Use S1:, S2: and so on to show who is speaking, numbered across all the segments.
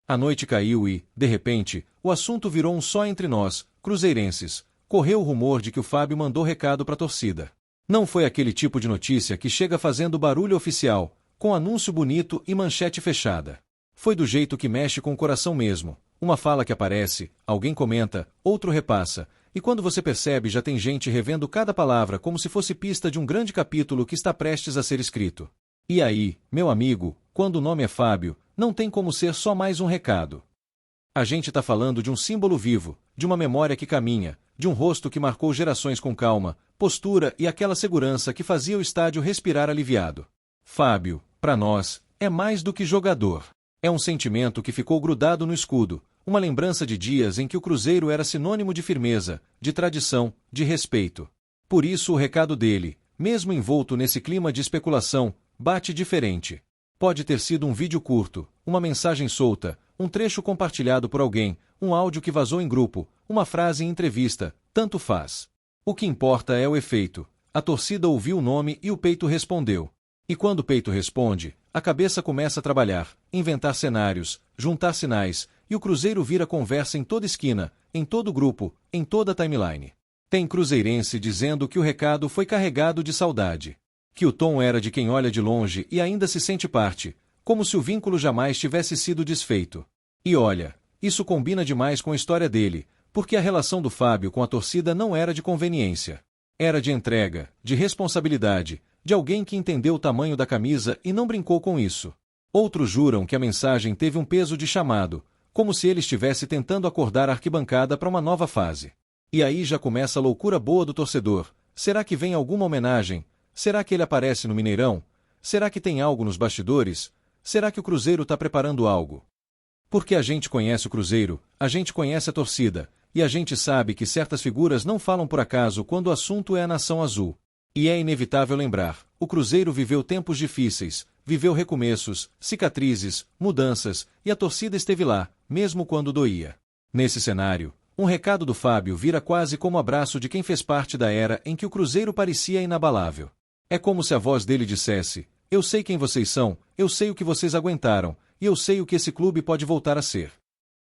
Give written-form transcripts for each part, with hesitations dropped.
S1: A noite caiu e, de repente, o assunto virou um só entre nós, cruzeirenses. Correu o rumor de que o Fábio mandou recado para a torcida. Não foi aquele tipo de notícia que chega fazendo barulho oficial, com anúncio bonito e manchete fechada. Foi do jeito que mexe com o coração mesmo. Uma fala que aparece, alguém comenta, outro repassa, e quando você percebe já tem gente revendo cada palavra como se fosse pista de um grande capítulo que está prestes a ser escrito. E aí, meu amigo, quando o nome é Fábio, não tem como ser só mais um recado. A gente está falando de um símbolo vivo, de uma memória que caminha, de um rosto que marcou gerações com calma, postura e aquela segurança que fazia o estádio respirar aliviado. Fábio, para nós, é mais do que jogador. É um sentimento que ficou grudado no escudo, uma lembrança de dias em que o Cruzeiro era sinônimo de firmeza, de tradição, de respeito. Por isso o recado dele, mesmo envolto nesse clima de especulação, bate diferente. Pode ter sido um vídeo curto, uma mensagem solta, um trecho compartilhado por alguém, um áudio que vazou em grupo, uma frase em entrevista, tanto faz. O que importa é o efeito. A torcida ouviu o nome e o peito respondeu. E quando o peito responde, a cabeça começa a trabalhar, inventar cenários, juntar sinais, e o Cruzeiro vira conversa em toda esquina, em todo grupo, em toda timeline. Tem cruzeirense dizendo que o recado foi carregado de saudade. Que o tom era de quem olha de longe e ainda se sente parte, como se o vínculo jamais tivesse sido desfeito. E olha, isso combina demais com a história dele, porque a relação do Fábio com a torcida não era de conveniência. Era de entrega, de responsabilidade, de alguém que entendeu o tamanho da camisa e não brincou com isso. Outros juram que a mensagem teve um peso de chamado, como se ele estivesse tentando acordar a arquibancada para uma nova fase. E aí já começa a loucura boa do torcedor. Será que vem alguma homenagem? Será que ele aparece no Mineirão? Será que tem algo nos bastidores? Será que o Cruzeiro está preparando algo? Porque a gente conhece o Cruzeiro, a gente conhece a torcida, e a gente sabe que certas figuras não falam por acaso quando o assunto é a Nação Azul. E é inevitável lembrar, o Cruzeiro viveu tempos difíceis, viveu recomeços, cicatrizes, mudanças, e a torcida esteve lá, mesmo quando doía. Nesse cenário, um recado do Fábio vira quase como abraço de quem fez parte da era em que o Cruzeiro parecia inabalável. É como se a voz dele dissesse: eu sei quem vocês são, eu sei o que vocês aguentaram, e eu sei o que esse clube pode voltar a ser.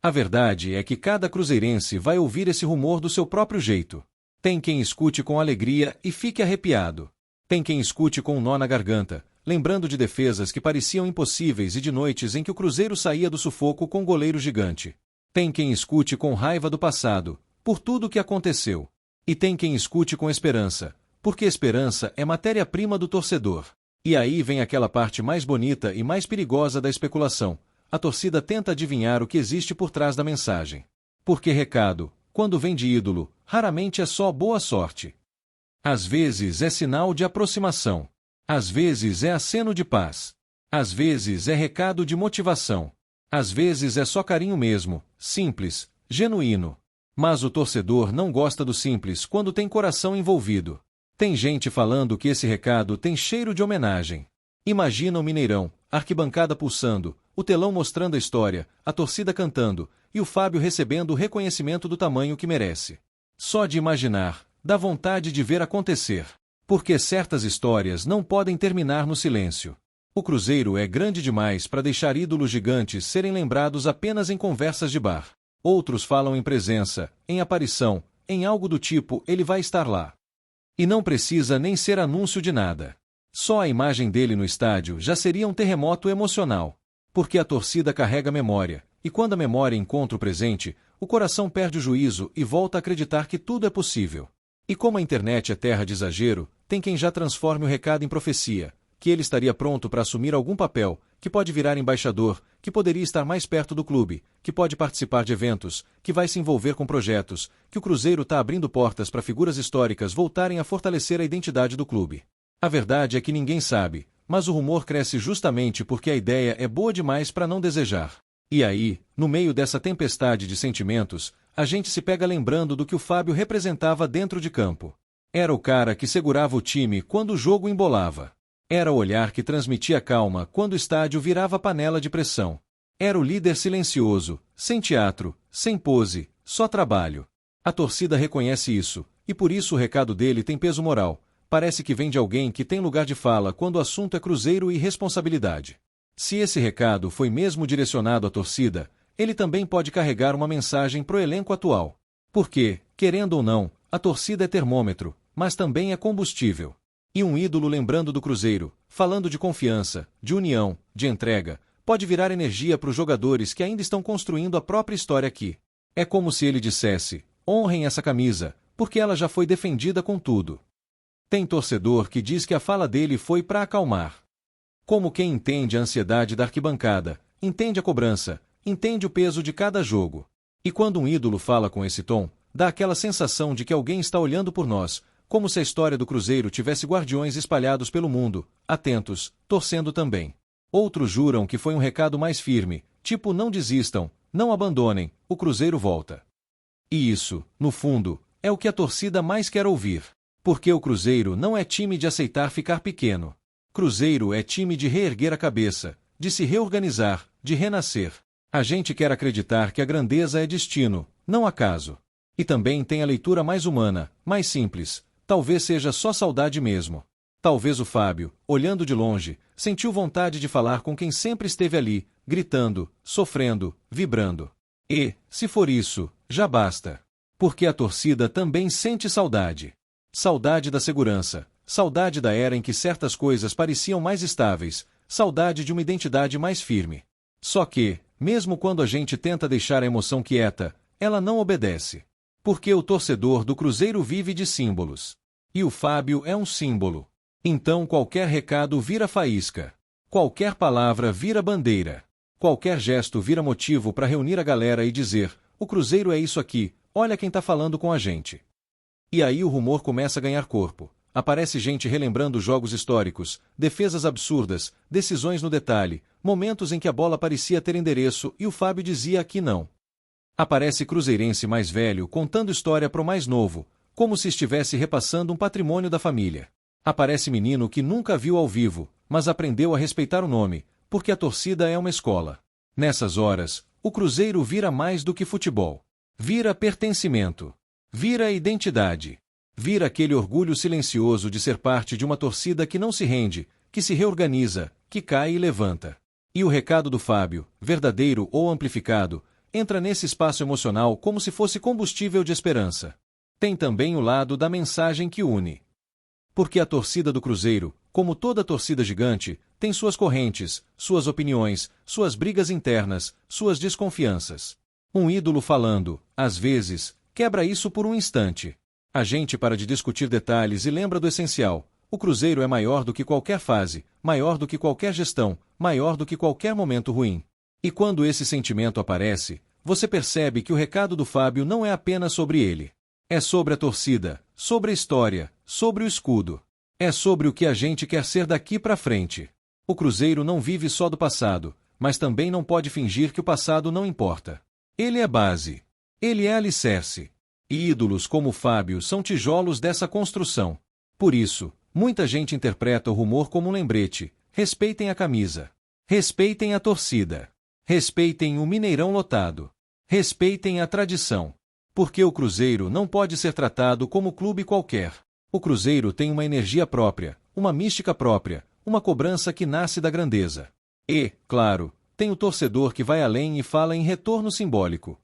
S1: A verdade é que cada cruzeirense vai ouvir esse rumor do seu próprio jeito. Tem quem escute com alegria e fique arrepiado. Tem quem escute com um nó na garganta, lembrando de defesas que pareciam impossíveis e de noites em que o Cruzeiro saía do sufoco com um goleiro gigante. Tem quem escute com raiva do passado, por tudo o que aconteceu. E tem quem escute com esperança, porque esperança é matéria-prima do torcedor. E aí vem aquela parte mais bonita e mais perigosa da especulação. A torcida tenta adivinhar o que existe por trás da mensagem. Porque recado, quando vem de ídolo, raramente é só boa sorte. Às vezes é sinal de aproximação. Às vezes é aceno de paz. Às vezes é recado de motivação. Às vezes é só carinho mesmo, simples, genuíno. Mas o torcedor não gosta do simples quando tem coração envolvido. Tem gente falando que esse recado tem cheiro de homenagem. Imagina o Mineirão, arquibancada pulsando, o telão mostrando a história, a torcida cantando, e o Fábio recebendo o reconhecimento do tamanho que merece. Só de imaginar, dá vontade de ver acontecer. Porque certas histórias não podem terminar no silêncio. O Cruzeiro é grande demais para deixar ídolos gigantes serem lembrados apenas em conversas de bar. Outros falam em presença, em aparição, em algo do tipo ele vai estar lá. E não precisa nem ser anúncio de nada. Só a imagem dele no estádio já seria um terremoto emocional. Porque a torcida carrega memória, e quando a memória encontra o presente, o coração perde o juízo e volta a acreditar que tudo é possível. E como a internet é terra de exagero, tem quem já transforme o recado em profecia, que ele estaria pronto para assumir algum papel, que pode virar embaixador, que poderia estar mais perto do clube, que pode participar de eventos, que vai se envolver com projetos, que o Cruzeiro está abrindo portas para figuras históricas voltarem a fortalecer a identidade do clube. A verdade é que ninguém sabe, mas o rumor cresce justamente porque a ideia é boa demais para não desejar. E aí, no meio dessa tempestade de sentimentos, a gente se pega lembrando do que o Fábio representava dentro de campo. Era o cara que segurava o time quando o jogo embolava. Era o olhar que transmitia calma quando o estádio virava panela de pressão. Era o líder silencioso, sem teatro, sem pose, só trabalho. A torcida reconhece isso, e por isso o recado dele tem peso moral. Parece que vem de alguém que tem lugar de fala quando o assunto é Cruzeiro e responsabilidade. Se esse recado foi mesmo direcionado à torcida, ele também pode carregar uma mensagem pro elenco atual. Porque, querendo ou não, a torcida é termômetro, mas também é combustível. E um ídolo lembrando do Cruzeiro, falando de confiança, de união, de entrega, pode virar energia para os jogadores que ainda estão construindo a própria história aqui. É como se ele dissesse: honrem essa camisa, porque ela já foi defendida com tudo. Tem torcedor que diz que a fala dele foi para acalmar. Como quem entende a ansiedade da arquibancada, entende a cobrança, entende o peso de cada jogo. E quando um ídolo fala com esse tom, dá aquela sensação de que alguém está olhando por nós, como se a história do Cruzeiro tivesse guardiões espalhados pelo mundo, atentos, torcendo também. Outros juram que foi um recado mais firme, tipo: não desistam, não abandonem, o Cruzeiro volta. E isso, no fundo, é o que a torcida mais quer ouvir. Porque o Cruzeiro não é time de aceitar ficar pequeno. Cruzeiro é time de reerguer a cabeça, de se reorganizar, de renascer. A gente quer acreditar que a grandeza é destino, não acaso. E também tem a leitura mais humana, mais simples. Talvez seja só saudade mesmo. Talvez o Fábio, olhando de longe, sentiu vontade de falar com quem sempre esteve ali, gritando, sofrendo, vibrando. E, se for isso, já basta. Porque a torcida também sente saudade. Saudade da segurança, saudade da era em que certas coisas pareciam mais estáveis, saudade de uma identidade mais firme. Só que, mesmo quando a gente tenta deixar a emoção quieta, ela não obedece. Porque o torcedor do Cruzeiro vive de símbolos. E o Fábio é um símbolo. Então qualquer recado vira faísca. Qualquer palavra vira bandeira. Qualquer gesto vira motivo para reunir a galera e dizer: o Cruzeiro é isso aqui, olha quem tá falando com a gente. E aí o rumor começa a ganhar corpo. Aparece gente relembrando jogos históricos, defesas absurdas, decisões no detalhe, momentos em que a bola parecia ter endereço e o Fábio dizia que não. Aparece cruzeirense mais velho contando história pro mais novo, como se estivesse repassando um patrimônio da família. Aparece menino que nunca viu ao vivo, mas aprendeu a respeitar o nome, porque a torcida é uma escola. Nessas horas, o Cruzeiro vira mais do que futebol. Vira pertencimento. Vira identidade. Vira aquele orgulho silencioso de ser parte de uma torcida que não se rende, que se reorganiza, que cai e levanta. E o recado do Fábio, verdadeiro ou amplificado, entra nesse espaço emocional como se fosse combustível de esperança. Tem também o lado da mensagem que une. Porque a torcida do Cruzeiro, como toda torcida gigante, tem suas correntes, suas opiniões, suas brigas internas, suas desconfianças. Um ídolo falando, às vezes, quebra isso por um instante. A gente para de discutir detalhes e lembra do essencial. O Cruzeiro é maior do que qualquer fase, maior do que qualquer gestão, maior do que qualquer momento ruim. E quando esse sentimento aparece, você percebe que o recado do Fábio não é apenas sobre ele. É sobre a torcida, sobre a história, sobre o escudo. É sobre o que a gente quer ser daqui para frente. O Cruzeiro não vive só do passado, mas também não pode fingir que o passado não importa. Ele é base. Ele é alicerce. E ídolos como o Fábio são tijolos dessa construção. Por isso, muita gente interpreta o rumor como um lembrete: respeitem a camisa. Respeitem a torcida. Respeitem o Mineirão lotado. Respeitem a tradição. Porque o Cruzeiro não pode ser tratado como clube qualquer. O Cruzeiro tem uma energia própria, uma mística própria, uma cobrança que nasce da grandeza. E, claro, tem o torcedor que vai além e fala em retorno simbólico.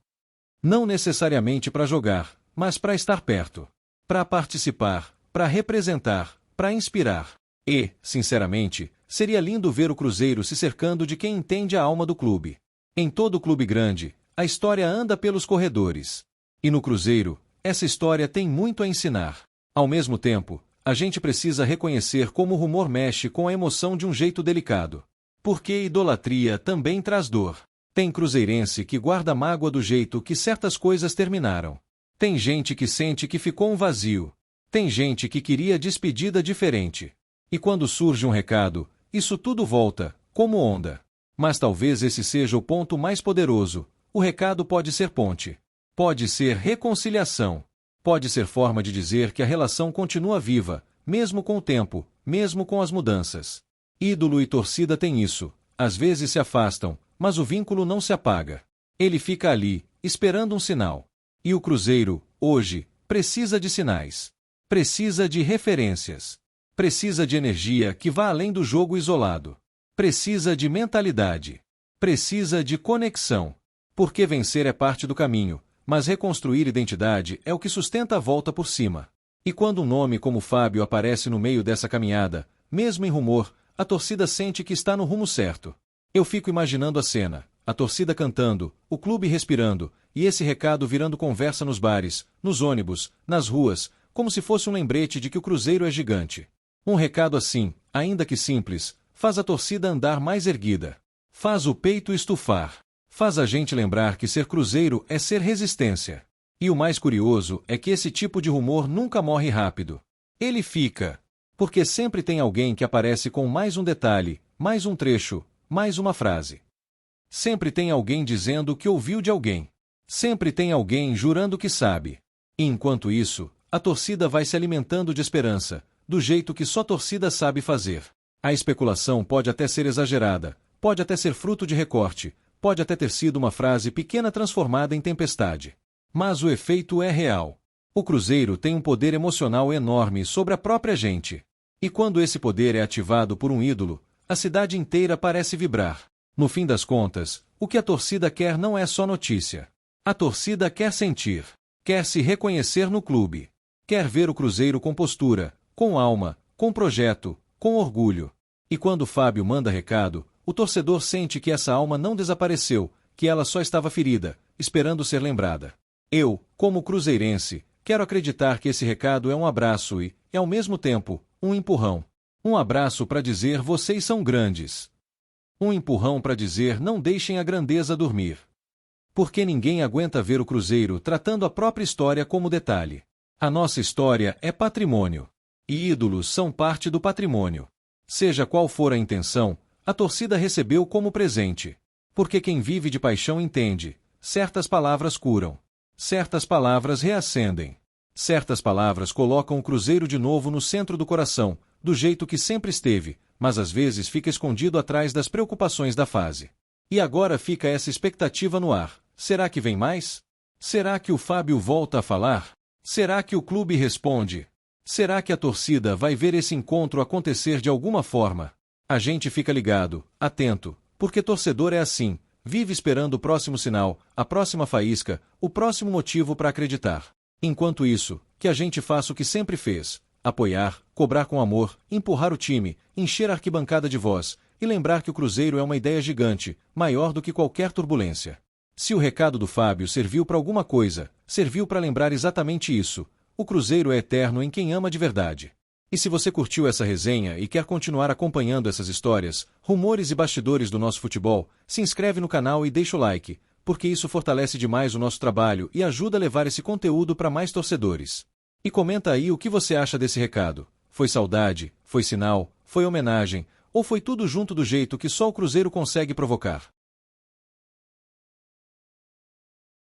S1: Não necessariamente para jogar, mas para estar perto. Para participar, para representar, para inspirar. E, sinceramente, seria lindo ver o Cruzeiro se cercando de quem entende a alma do clube. Em todo clube grande, a história anda pelos corredores. E no Cruzeiro, essa história tem muito a ensinar. Ao mesmo tempo, a gente precisa reconhecer como o rumor mexe com a emoção de um jeito delicado. Porque idolatria também traz dor. Tem cruzeirense que guarda mágoa do jeito que certas coisas terminaram. Tem gente que sente que ficou um vazio. Tem gente que queria despedida diferente. E quando surge um recado, isso tudo volta, como onda. Mas talvez esse seja o ponto mais poderoso. O recado pode ser ponte. Pode ser reconciliação. Pode ser forma de dizer que a relação continua viva, mesmo com o tempo, mesmo com as mudanças. Ídolo e torcida têm isso. Às vezes se afastam, mas o vínculo não se apaga. Ele fica ali, esperando um sinal. E o Cruzeiro, hoje, precisa de sinais. Precisa de referências. Precisa de energia que vá além do jogo isolado. Precisa de mentalidade. Precisa de conexão. Porque vencer é parte do caminho, mas reconstruir identidade é o que sustenta a volta por cima. E quando um nome como Fábio aparece no meio dessa caminhada, mesmo em rumor, a torcida sente que está no rumo certo. Eu fico imaginando a cena, a torcida cantando, o clube respirando, e esse recado virando conversa nos bares, nos ônibus, nas ruas, como se fosse um lembrete de que o Cruzeiro é gigante. Um recado assim, ainda que simples, faz a torcida andar mais erguida. Faz o peito estufar. Faz a gente lembrar que ser Cruzeiro é ser resistência. E o mais curioso é que esse tipo de rumor nunca morre rápido. Ele fica. Porque sempre tem alguém que aparece com mais um detalhe, mais um trecho, mais uma frase. Sempre tem alguém dizendo que ouviu de alguém. Sempre tem alguém jurando que sabe. E enquanto isso, a torcida vai se alimentando de esperança, do jeito que só torcida sabe fazer. A especulação pode até ser exagerada, pode até ser fruto de recorte, pode até ter sido uma frase pequena transformada em tempestade. Mas o efeito é real. O Cruzeiro tem um poder emocional enorme sobre a própria gente. E quando esse poder é ativado por um ídolo, a cidade inteira parece vibrar. No fim das contas, o que a torcida quer não é só notícia. A torcida quer sentir, quer se reconhecer no clube, quer ver o Cruzeiro com postura, com alma, com projeto, com orgulho. E quando o Fábio manda recado, o torcedor sente que essa alma não desapareceu, que ela só estava ferida, esperando ser lembrada. Eu, como cruzeirense, quero acreditar que esse recado é um abraço e, ao mesmo tempo, um empurrão. Um abraço para dizer vocês são grandes. Um empurrão para dizer não deixem a grandeza dormir. Porque ninguém aguenta ver o Cruzeiro tratando a própria história como detalhe. A nossa história é patrimônio. E ídolos são parte do patrimônio. Seja qual for a intenção, a torcida recebeu como presente. Porque quem vive de paixão entende, certas palavras curam. Certas palavras reacendem. Certas palavras colocam o Cruzeiro de novo no centro do coração, do jeito que sempre esteve, mas às vezes fica escondido atrás das preocupações da fase. E agora fica essa expectativa no ar. Será que vem mais? Será que o Fábio volta a falar? Será que o clube responde? Será que a torcida vai ver esse encontro acontecer de alguma forma? A gente fica ligado, atento, porque torcedor é assim, vive esperando o próximo sinal, a próxima faísca, o próximo motivo para acreditar. Enquanto isso, que a gente faça o que sempre fez: apoiar, cobrar com amor, empurrar o time, encher a arquibancada de voz, e lembrar que o Cruzeiro é uma ideia gigante, maior do que qualquer turbulência. Se o recado do Fábio serviu para alguma coisa, serviu para lembrar exatamente isso: o Cruzeiro é eterno em quem ama de verdade. E se você curtiu essa resenha e quer continuar acompanhando essas histórias, rumores e bastidores do nosso futebol, se inscreve no canal e deixa o like, porque isso fortalece demais o nosso trabalho e ajuda a levar esse conteúdo para mais torcedores. E comenta aí o que você acha desse recado. Foi saudade? Foi sinal? Foi homenagem? Ou foi tudo junto do jeito que só o Cruzeiro consegue provocar?